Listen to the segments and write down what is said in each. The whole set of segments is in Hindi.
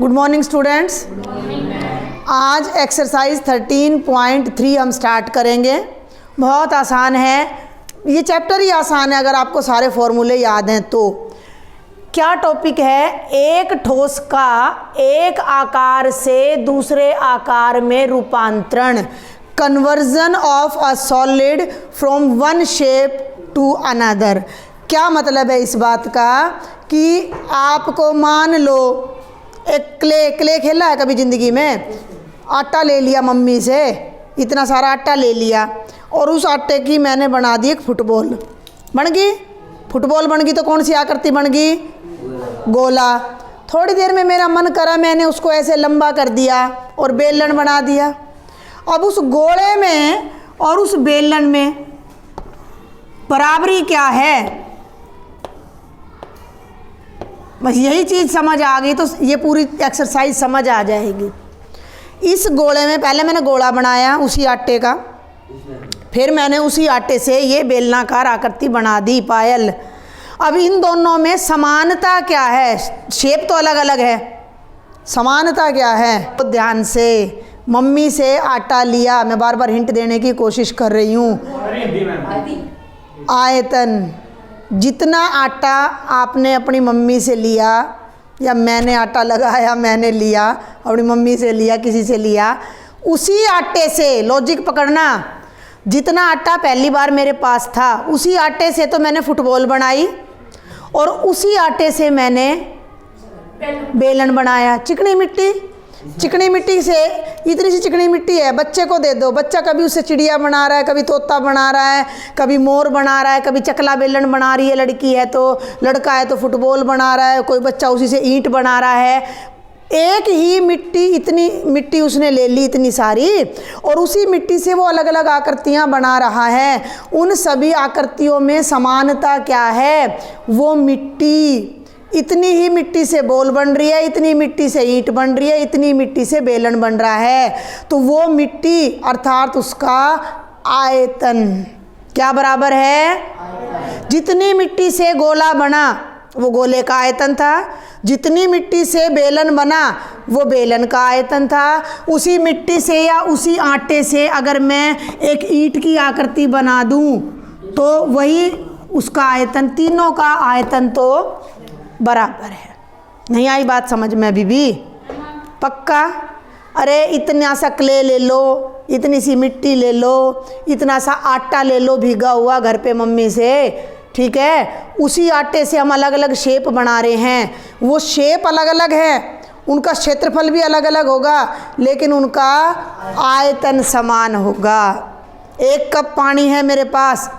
Good morning students. आज एक्सरसाइज 13.3 हम स्टार्ट करेंगे। बहुत आसान है, ये चैप्टर ही आसान है अगर आपको सारे फॉर्मूले याद हैं तो। क्या टॉपिक है? एक ठोस का एक आकार से दूसरे आकार में रूपांतरण, conversion of a solid from one shape to another. क्या मतलब है इस बात का कि आपको मान लो एक क्ले खेला है कभी ज़िंदगी में? आटा ले लिया मम्मी से, इतना सारा आटा ले लिया और उस आटे की मैंने बना दी एक फुटबॉल। बन गई फुटबॉल, बन गई तो कौन सी आकृति बन गई? गोला। थोड़ी देर में मेरा मन करा, मैंने उसको ऐसे लंबा कर दिया और बेलन बना दिया। अब उस गोले में और उस बेलन में बराबरी क्या है? बस यही चीज़ समझ आ गई तो ये पूरी एक्सरसाइज समझ आ जाएगी। इस गोले में पहले मैंने गोला बनाया उसी आटे का, फिर मैंने उसी आटे से ये बेलनाकार आकृति बना दी, पायल। अब इन दोनों में समानता क्या है? शेप तो अलग अलग है, समानता क्या है? तो ध्यान से, मम्मी से आटा लिया, मैं बार बार हिंट देने की कोशिश कर रही हूँ। आयतन, जितना आटा आपने अपनी मम्मी से लिया या मैंने आटा लगाया, मैंने लिया, अपनी मम्मी से लिया, किसी से लिया, उसी आटे से, लॉजिक पकड़ना, जितना आटा पहली बार मेरे पास था उसी आटे से तो मैंने फुटबॉल बनाई और उसी आटे से मैंने बेलन बनाया। चिकनी मिट्टी से, इतनी सी चिकनी मिट्टी है, बच्चे को दे दो, बच्चा कभी उससे चिड़िया बना रहा है, कभी तोता बना रहा है, कभी मोर बना रहा है, कभी चकला बेलन बना रही है, लड़की है तो, लड़का है तो फुटबॉल बना रहा है, कोई बच्चा उसी से ईंट बना रहा है। एक ही मिट्टी, इतनी मिट्टी उसने ले ली इतनी सारी, और उसी मिट्टी से वो अलग अलग आकृतियाँ बना रहा है। उन सभी आकृतियों में समानता क्या है? वो मिट्टी, इतनी ही मिट्टी से बॉल बन रही है, इतनी मिट्टी से ईंट बन रही है, इतनी मिट्टी से बेलन बन रहा है, तो वो मिट्टी अर्थात उसका आयतन क्या बराबर है? जितनी मिट्टी से गोला बना वो गोले का आयतन था, जितनी मिट्टी से बेलन बना वो बेलन का आयतन था। उसी मिट्टी से या उसी आटे से अगर मैं एक ईंट की आकृति बना दूं तो वही उसका आयतन, तीनों का आयतन तो बराबर है। नहीं आई बात समझ में अभी भी? पक्का? अरे इतना सा क्ले ले लो, इतनी सी मिट्टी ले लो, इतना सा आटा ले लो भीगा हुआ घर पे मम्मी से, ठीक है? उसी आटे से हम अलग अलग शेप बना रहे हैं। वो शेप अलग अलग है, उनका क्षेत्रफल भी अलग अलग होगा, लेकिन उनका आयतन समान होगा। एक कप पानी है मेरे पास,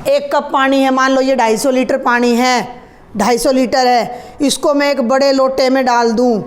एक कप पानी है, मान लो ये 250 लीटर पानी है, 250 लीटर है, इसको मैं एक बड़े लोटे में डाल दूं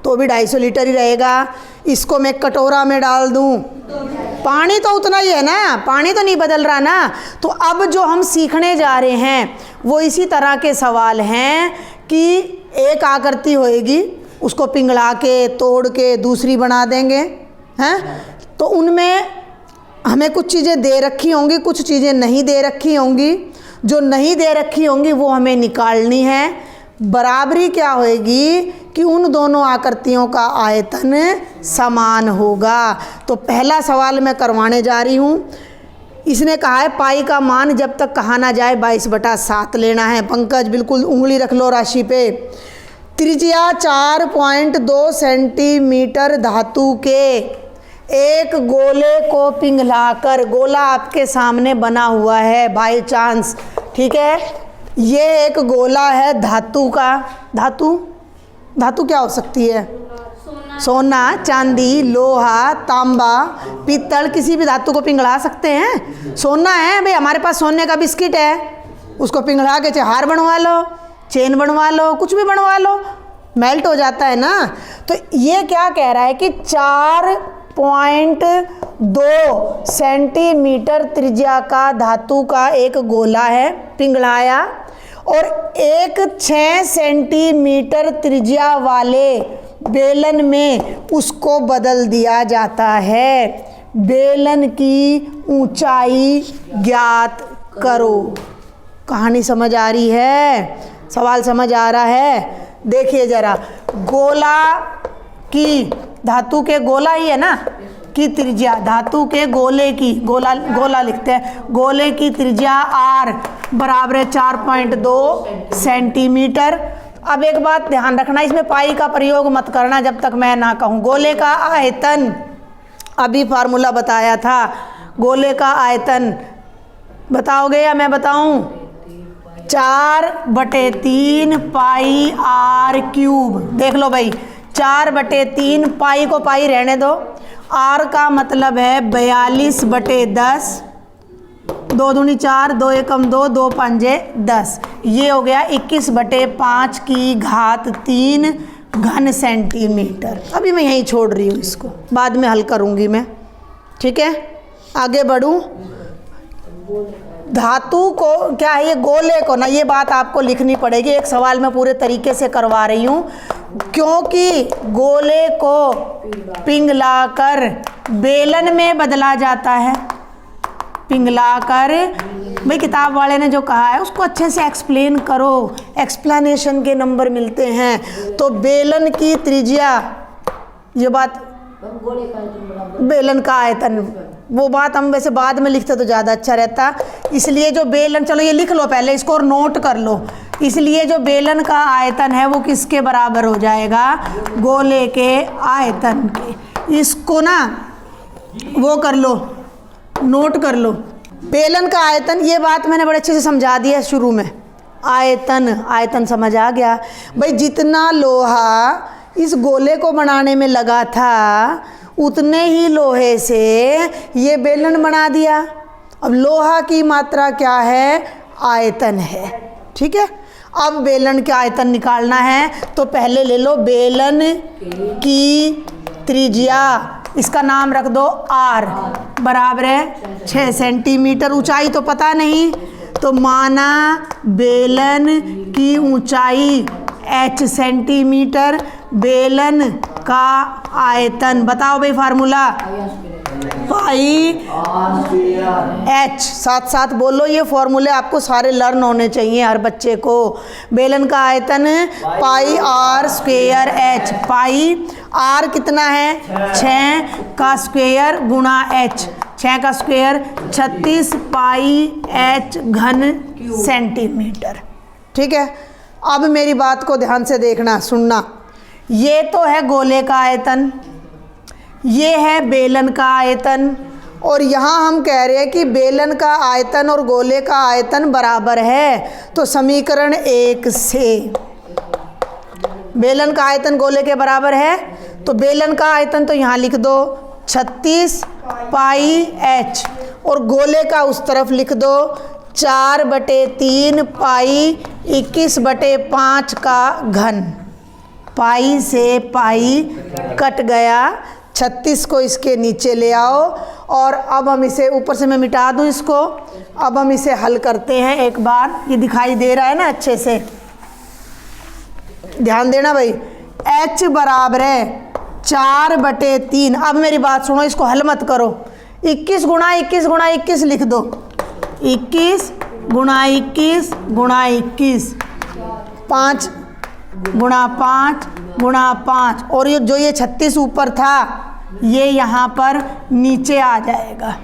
तो भी 250 लीटर ही रहेगा। इसको मैं एक कटोरा में डाल दूं, पानी तो उतना ही है ना, पानी तो नहीं बदल रहा ना। तो अब जो हम सीखने जा रहे हैं वो इसी तरह के सवाल हैं कि एक आकृति होएगी, उसको पिघला के तोड़ के दूसरी बना देंगे, हैं? तो उनमें हमें कुछ चीज़ें दे रखी होंगी, कुछ चीज़ें नहीं दे रखी होंगी। जो नहीं दे रखी होंगी वो हमें निकालनी है। बराबरी क्या होएगी कि उन दोनों आकृतियों का आयतन समान होगा। तो पहला सवाल मैं करवाने जा रही हूँ। इसने कहा है पाई का मान जब तक कहा ना जाए 22/7 लेना है। पंकज बिल्कुल उंगली रख लो राशि पे। त्रिज्या 4.2 सेंटीमीटर धातु के एक गोले को पिघलाकर, गोला आपके सामने बना हुआ है बाय चांस, ठीक है? ये एक गोला है धातु का। धातु क्या हो सकती है? सोना, चांदी, लोहा, तांबा, पीतल, किसी भी धातु को पिघला सकते हैं। सोना है भाई, हमारे पास सोने का बिस्किट है, उसको पिघला के चाहे हार बनवा लो, चेन बनवा लो, कुछ भी बनवा लो, मेल्ट हो जाता है ना। तो ये क्या कह रहा है कि 4.2 सेंटीमीटर त्रिज्या का धातु का एक गोला है, पिघलाया, और एक 6 सेंटीमीटर त्रिज्या वाले बेलन में उसको बदल दिया जाता है। बेलन की ऊंचाई ज्ञात करो। कहानी समझ आ रही है? सवाल समझ आ रहा है? देखिए जरा, गोला की, धातु के गोला ही है ना की त्रिज्या, धातु के गोले की, गोला गोला लिखते हैं, गोले की त्रिज्या r बराबर है 4.2 सेंटीमीटर। अब एक बात ध्यान रखना, इसमें पाई का प्रयोग मत करना जब तक मैं ना कहूँ। गोले का आयतन, अभी फार्मूला बताया था, गोले का आयतन बताओगे या मैं बताऊं? 4/3 पाई r क्यूब। देख लो भाई, 4/3, पाई को पाई रहने दो, r का मतलब है 42/10, 2 दूनी 4, 2 एकम 2, 2 पंजे 10, ये हो गया 21/5 की घात 3 घन सेंटीमीटर। अभी मैं यहीं छोड़ रही हूँ, इसको बाद में हल करूँगी मैं, ठीक है। आगे बढ़ूँ, धातु को क्या है, ये गोले को ना, ये बात आपको लिखनी पड़ेगी, एक सवाल मैं पूरे तरीके से करवा रही हूँ, क्योंकि गोले को पिघलाकर बेलन में बदला जाता है। पिघलाकर, भाई किताब वाले ने जो कहा है उसको अच्छे से एक्सप्लेन करो, एक्सप्लेनेशन के नंबर मिलते हैं। तो बेलन की त्रिज्या, ये बात बेलन का आयतन, वो बात हम वैसे बाद में लिखते तो ज़्यादा अच्छा रहता, इसलिए जो बेलन, चलो ये लिख लो पहले इसको और नोट कर लो। इसलिए जो बेलन का आयतन है वो किसके बराबर हो जाएगा? गोले के आयतन के। इसको ना वो कर लो, नोट कर लो, बेलन का आयतन, ये बात मैंने बड़े अच्छे से समझा दिया शुरू में। आयतन, आयतन समझ आ गया भाई, जितना लोहा इस गोले को बनाने में लगा था उतने ही लोहे से ये बेलन बना दिया। अब लोहा की मात्रा क्या है? आयतन है, ठीक है। अब बेलन का आयतन निकालना है तो पहले ले लो बेलन की त्रिज्या, इसका नाम रख दो r, बराबर है 6 सेंटीमीटर। ऊंचाई तो पता नहीं, तो माना बेलन की ऊंचाई h सेंटीमीटर, बेलन का आयतन, बताओ भाई फार्मूला, पाई h, साथ साथ बोलो, ये फॉर्मूले आपको सारे लर्न होने चाहिए हर बच्चे को। बेलन का आयतन पाई r स्क्वेयर h, पाई r कितना है? 6 का स्क्वेयर गुणा h, 6 का स्क्वेयर 36 पाई h घन सेंटीमीटर, ठीक है। अब मेरी बात को ध्यान से देखना, सुनना, ये तो है गोले का आयतन, ये है बेलन का आयतन, और यहाँ हम कह रहे हैं कि बेलन का आयतन और गोले का आयतन बराबर है। तो समीकरण 1 से बेलन का आयतन गोले के बराबर है, तो बेलन का आयतन तो यहाँ लिख दो 36 पाई h, और गोले का उस तरफ लिख दो 4/3 पाई 21/5 का घन। पाई से पाई कट गया, 36 को इसके नीचे ले आओ, और अब हम इसे ऊपर से मैं मिटा दूं इसको। अब हम इसे हल करते हैं एक बार, ये दिखाई दे रहा है ना अच्छे से, ध्यान देना भाई। h बराबर है 4/3। अब मेरी बात सुनो, इसको हल मत करो, 21 गुणा 21 गुणा 21 लिख दो, 21 गुणा 21 गुणा 21, 5 गुणा 5 गुणा 5, और ये जो ये 36 ऊपर था ये यहाँ पर नीचे आ जाएगा।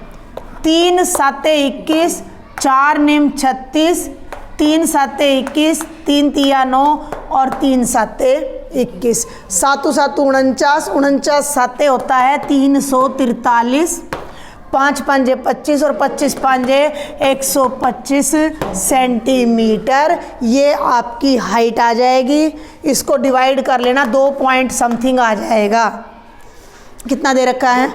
3 7 21, 4 निम 36, 3 7 21, 3 तिया 9 और 3 7 21, 7 7 49, 49 7 होता है 343, 5 पंजे 25 और 25 पंजे 125 सेंटीमीटर, ये आपकी हाइट आ जाएगी। इसको डिवाइड कर लेना, 2 पॉइंट समथिंग आ जाएगा। कितना दे रखा है?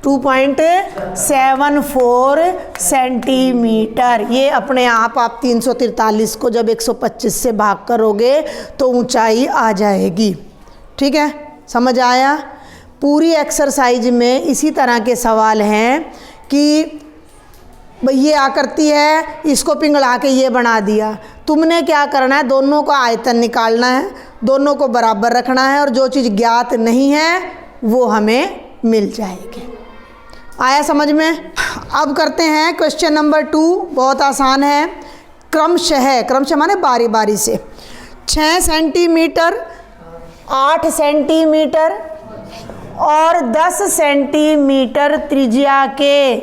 2.74 सेंटीमीटर। ये अपने आप 343 को जब 125 से भाग करोगे तो ऊंचाई आ जाएगी, ठीक है। समझ आया? पूरी एक्सरसाइज में इसी तरह के सवाल हैं कि भाई ये आकृति है, इसको पिघला के ये बना दिया, तुमने क्या करना है? दोनों का आयतन निकालना है, दोनों को बराबर रखना है, और जो चीज़ ज्ञात नहीं है वो हमें मिल जाएगी। आया समझ में? अब करते हैं क्वेश्चन नंबर 2, बहुत आसान है। क्रमशः, क्रमशः माने बारी बारी से, 6 सेंटीमीटर, 8 सेंटीमीटर और 10 सेंटीमीटर त्रिज्या के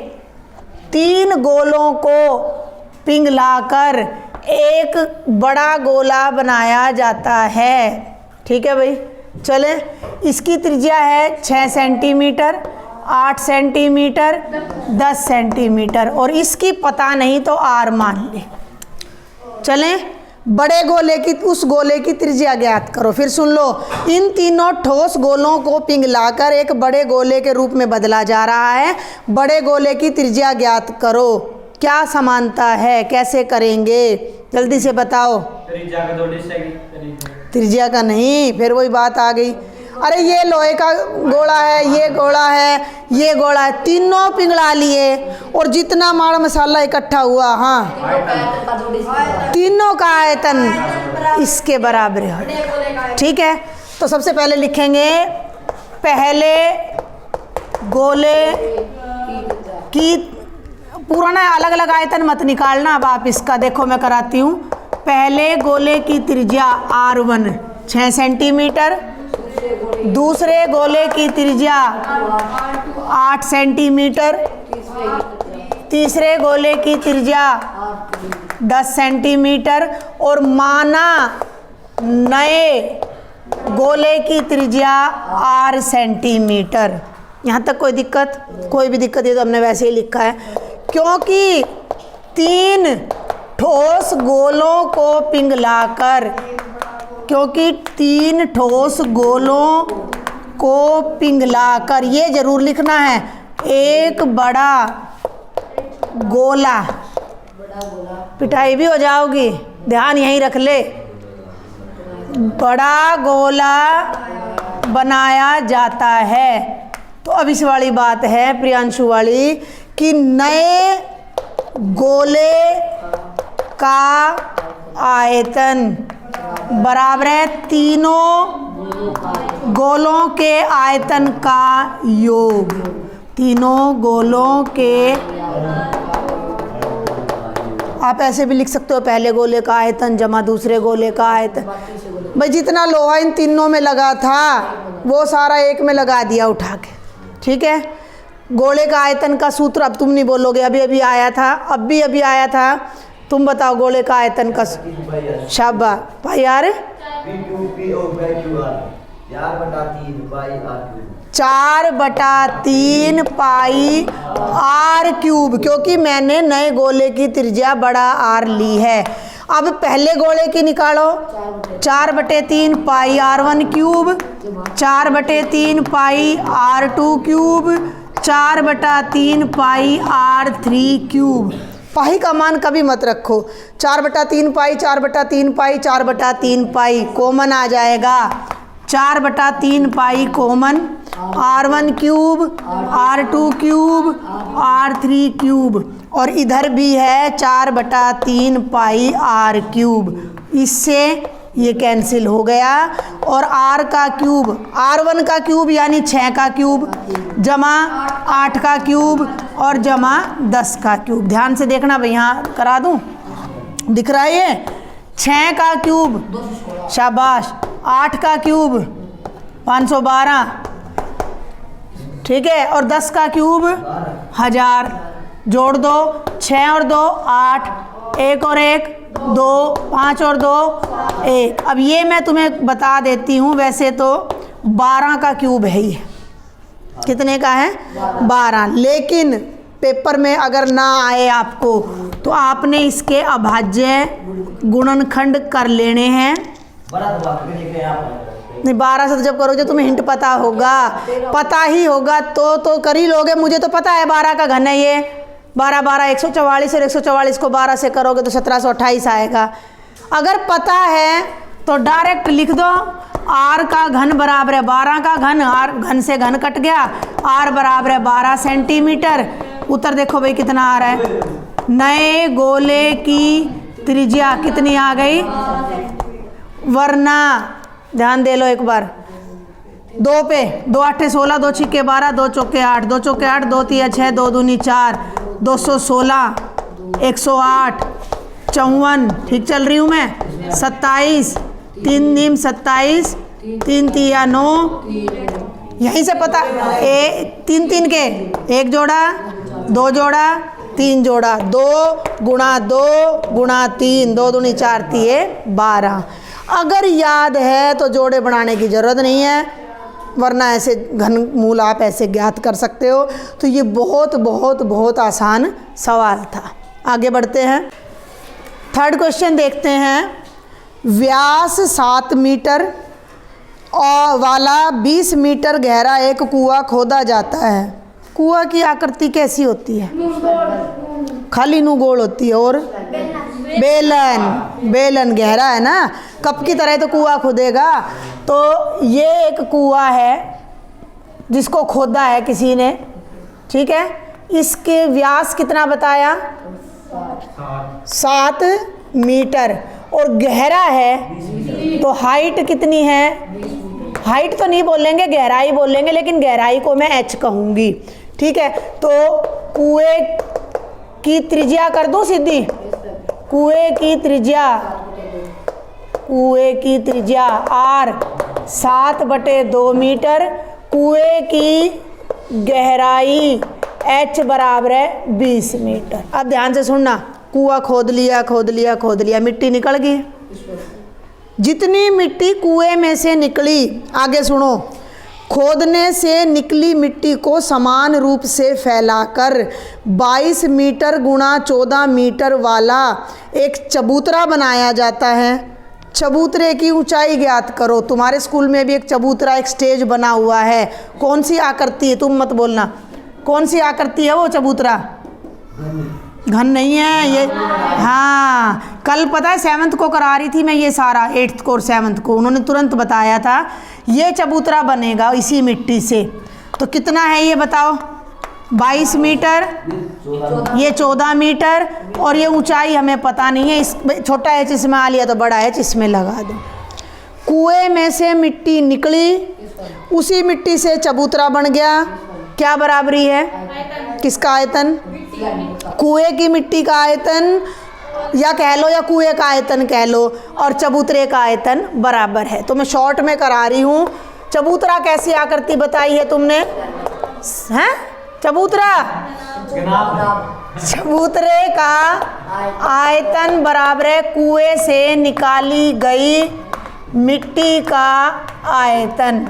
3 गोलों को पिघलाकर एक बड़ा गोला बनाया जाता है। ठीक है भाई, चले। इसकी त्रिज्या है 6 सेंटीमीटर, 8 सेंटीमीटर, 10 सेंटीमीटर और इसकी पता नहीं तो आर मान ले। चलें, बड़े गोले की, उस गोले की त्रिज्या ज्ञात करो। फिर सुन लो, इन तीनों ठोस गोलों को पिघलाकर एक बड़े गोले के रूप में बदला जा रहा है। बड़े गोले की त्रिज्या ज्ञात करो। क्या समानता है, कैसे करेंगे, जल्दी से बताओ। त्रिज्या का 2 डिस्क, त्रिज्या का नहीं, फिर वही बात आ गई। अरे ये लोहे का गोला है, ये गोला है, ये गोला है, तीनों पिघला लिए और जितना माड़ मसाला इकट्ठा हुआ, हाँ, तीनों का आयतन इसके बराबर है। ठीक है, तो सबसे पहले लिखेंगे पहले गोले की, पूरा ना अलग अलग आयतन मत निकालना। अब आप इसका देखो, मैं कराती हूँ। पहले गोले की त्रिज्या R1 6 सेंटीमीटर, दूसरे गोले की त्रिज्या 8 सेंटीमीटर, तीसरे गोले की त्रिज्या 10 सेंटीमीटर और माना नए गोले की त्रिज्या R सेंटीमीटर। यहाँ तक कोई दिक्कत? कोई भी दिक्कत है तो हमने वैसे ही लिखा है, क्योंकि 3 ठोस गोलों को पिघलाकर, क्योंकि 3 ठोस गोलों को पिघलाकर, ये जरूर लिखना है, एक बड़ा गोला, पिटाई भी हो जाओगी, ध्यान यहीं रख ले, बड़ा गोला बनाया जाता है। तो अब इस वाली बात है प्रियांशु वाली कि नए गोले का आयतन बराबर है तीनों गोलों के आयतन का योग। तीनों गोलों के, आप ऐसे भी लिख सकते हो, पहले गोले का आयतन जमा दूसरे गोले का आयतन। भाई जितना लोहा इन तीनों में लगा था वो सारा एक में लगा दिया उठा के। ठीक है, गोले का आयतन का सूत्र अब तुम नहीं बोलोगे, अभी अभी आया था, अभी आया था। तुम बताओ गोले का आयतन का। शाबाश भाई यार, 4/3 पाई आर क्यूब, क्योंकि मैंने नए गोले की त्रिज्या बड़ा आर ली है। अब पहले गोले की निकालो, 4/3 पाई R1 क्यूब, 4/3 पाई R2 क्यूब, 4/3 पाई R3 क्यूब। पाई का मान कभी मत रखो, 4/3 पाई, 4/3 पाई, 4/3 पाई कॉमन आ जाएगा, 4/3 pi common, R1 cube, R2 cube, R3 cube और इधर भी है 4/3 पाई R क्यूब। इससे ये कैंसिल हो गया और R का क्यूब, R1 का क्यूब यानी 6 का क्यूब जमा 8 का क्यूब और जमा 10 का क्यूब। ध्यान से देखना भाई, यहाँ करा दूँ, दिख रहा है ये 6 का क्यूब, शाबाश, 8 का क्यूब 512, ठीक है, और 10 का क्यूब 1000। जोड़ दो, 6 और 2 8, 1 और 1 2, 5 और 2 1। अब ये मैं तुम्हें बता देती हूँ, वैसे तो 12 का क्यूब है ये। कितने का है? 12। लेकिन पेपर में अगर ना आए आपको तो आपने इसके अभाज्य गुणनखंड कर लेने हैं। नहीं, 12 से तो जब करोगे तुम्हें हिंट पता होगा, पता ही होगा तो कर ही लोगे। मुझे तो पता है 12 का घन है ये, 12 12 144 और 144 को 12 से करोगे तो 1728 आएगा। अगर पता है तो डायरेक्ट लिख दो, r का घन बराबर है 12 का घन, r घन से घन कट गया, r बराबर है 12 सेंटीमीटर। उत्तर देखो भाई कितना आ रहा है। नए गोले की त्रिज्या कितनी आ गई, वरना ध्यान दे लो एक बार, 2 पे 2 8 16, 2 6 12, 2 चौके 8, 2 चौके 8, 2 3 6, 2 दूनी 4, 216, 108, 54, ठीक चल रही हूँ मैं, 27, 3 नीम 27, 3 तिया 9, यहीं से पता 3 3 के 1 जोड़ा 2 जोड़ा 3 जोड़ा 2 गुणा 2 गुणा 3, 2 दूनी 4 तिये 12। अगर याद है तो जोड़े बनाने की ज़रूरत नहीं है, वरना ऐसे घनमूल आप ऐसे ज्ञात कर सकते हो। तो ये बहुत बहुत बहुत आसान सवाल था। आगे बढ़ते हैं, थर्ड क्वेश्चन देखते हैं। व्यास 7 मीटर और वाला 20 मीटर गहरा एक कुआं खोदा जाता है। कुआं की आकृति कैसी होती है? खाली नू गोल होती है। और बेलन गहरा है ना, कप की तरह तो कुआं खोदेगा। तो ये एक कुआं है जिसको खोदा है किसी ने, ठीक है। इसके व्यास कितना बताया? 7 मीटर और गहरा है तो हाइट कितनी है? हाइट तो नहीं बोलेंगे, गहराई बोलेंगे, लेकिन गहराई को मैं h कहूँगी, ठीक है। तो कुएं की त्रिज्या कर दूँ सीधी, कुएं की त्रिज्या r 7/2 मीटर, कुएं की गहराई h बराबर है 20 मीटर। अब ध्यान से सुनना, कुआं खोद लिया, मिट्टी निकल गई। जितनी मिट्टी कुएं में से निकली, आगे सुनो, खोदने से निकली मिट्टी को समान रूप से फैलाकर 22 मीटर गुणा 14 मीटर वाला एक चबूतरा बनाया जाता है। चबूतरे की ऊंचाई ज्ञात करो। तुम्हारे स्कूल में भी एक चबूतरा, एक स्टेज बना हुआ है। कौन सी आकृति है? तुम मत बोलना, कौन सी आकृति है वो चबूतरा? घन नहीं है ये। हाँ, कल पता है 7th को करा रही थी मैं ये सारा, 8th को और 7th को, उन्होंने तुरंत बताया था ये चबूतरा बनेगा इसी मिट्टी से। तो कितना है ये बताओ? 22 मीटर, ये 14 मीटर, और ये ऊंचाई हमें पता नहीं है। इस छोटा h इसमें आ लिया तो बड़ा h इसमें लगा दो। कुएं में से मिट्टी निकली, उसी मिट्टी से चबूतरा बन गया। क्या बराबरी है? किसका आयतन? कुएं की मिट्टी का आयतन या कह लो, या कुएं का आयतन कह लो, और चबूतरे का आयतन बराबर है। तो मैं शॉर्ट में करा रही हूँ। चबूतरा कैसी आकृति बताई है तुमने? हैं? चबूतरे का आयतन बराबर है कुएं से निकाली गई मिट्टी का आयतन।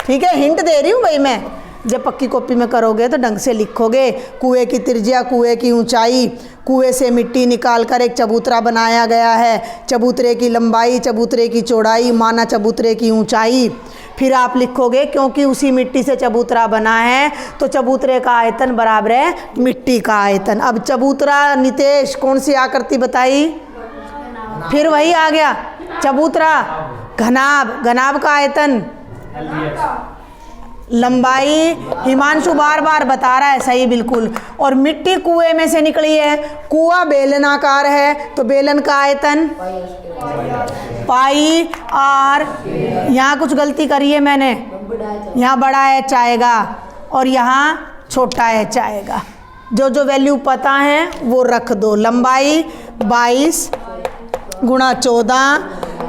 ठीक है, हिंट दे रही हूँ भाई मैं। जब पक्की कॉपी में करोगे तो ढंग से लिखोगे। कुएं की त्रिज्या, कुएं की ऊंचाई, कुएं से मिट्टी निकालकर एक चबूतरा बनाया गया है। चबूतरे की लंबाई, चबूतरे की चौड़ाई, माना चबूतरे की ऊंचाई। फिर आप लिखोगे क्योंकि उसी मिट्टी से चबूतरा बना है तो चबूतरे का आयतन बराबर है मिट्टी का आयतन। अब चबूतरा नितेश कौन सी आकृति बताई? फिर वही आ गया चबूतरा। घनाभ, घनाभ का आयतन, लंबाई। हिमांशु बार बार बता रहा है, सही बिल्कुल। और मिट्टी कुएं में से निकली है। कुआं बेलनाकार है तो बेलन का आयतन पाई आर। यहाँ कुछ गलती करी है मैंने, यहाँ बड़ा h आएगा और यहाँ छोटा h आएगा। जो जो वैल्यू पता है वो रख दो। लंबाई 22 गुणा 14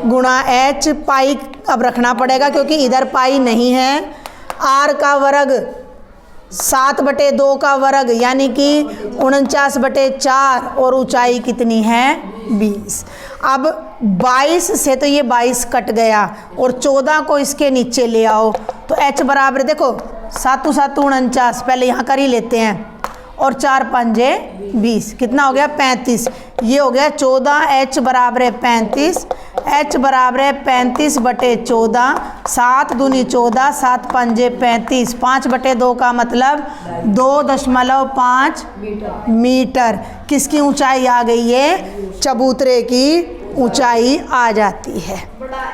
गुणा h, पाई अब रखना पड़ेगा क्योंकि इधर पाई नहीं है। आर का वर्ग 7/2 का वर्ग यानी कि 49/4, और ऊंचाई कितनी है? 20। अब 22 से तो ये 22 कट गया और 14 को इसके नीचे ले आओ तो h बराबर, देखो 7 7 49, पहले यहाँ कर ही लेते हैं, और 4 5 20, कितना हो गया? 35। ये हो गया 14, h बराबर है 35, h बराबर है 35/14, 7 दूनी 14, 7 5 35, 5/2 का मतलब 2.5 मीटर। किसकी ऊंचाई आ गई है? चबूतरे की ऊंचाई आ जाती है।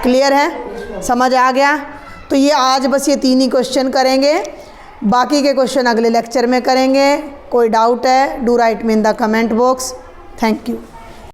क्लियर है? समझ आ गया? तो ये आज बस ये 3 ही क्वेश्चन करेंगे, बाकी के क्वेश्चन अगले लेक्चर में करेंगे। कोई डाउट है, do right me in the comment box. Thank you.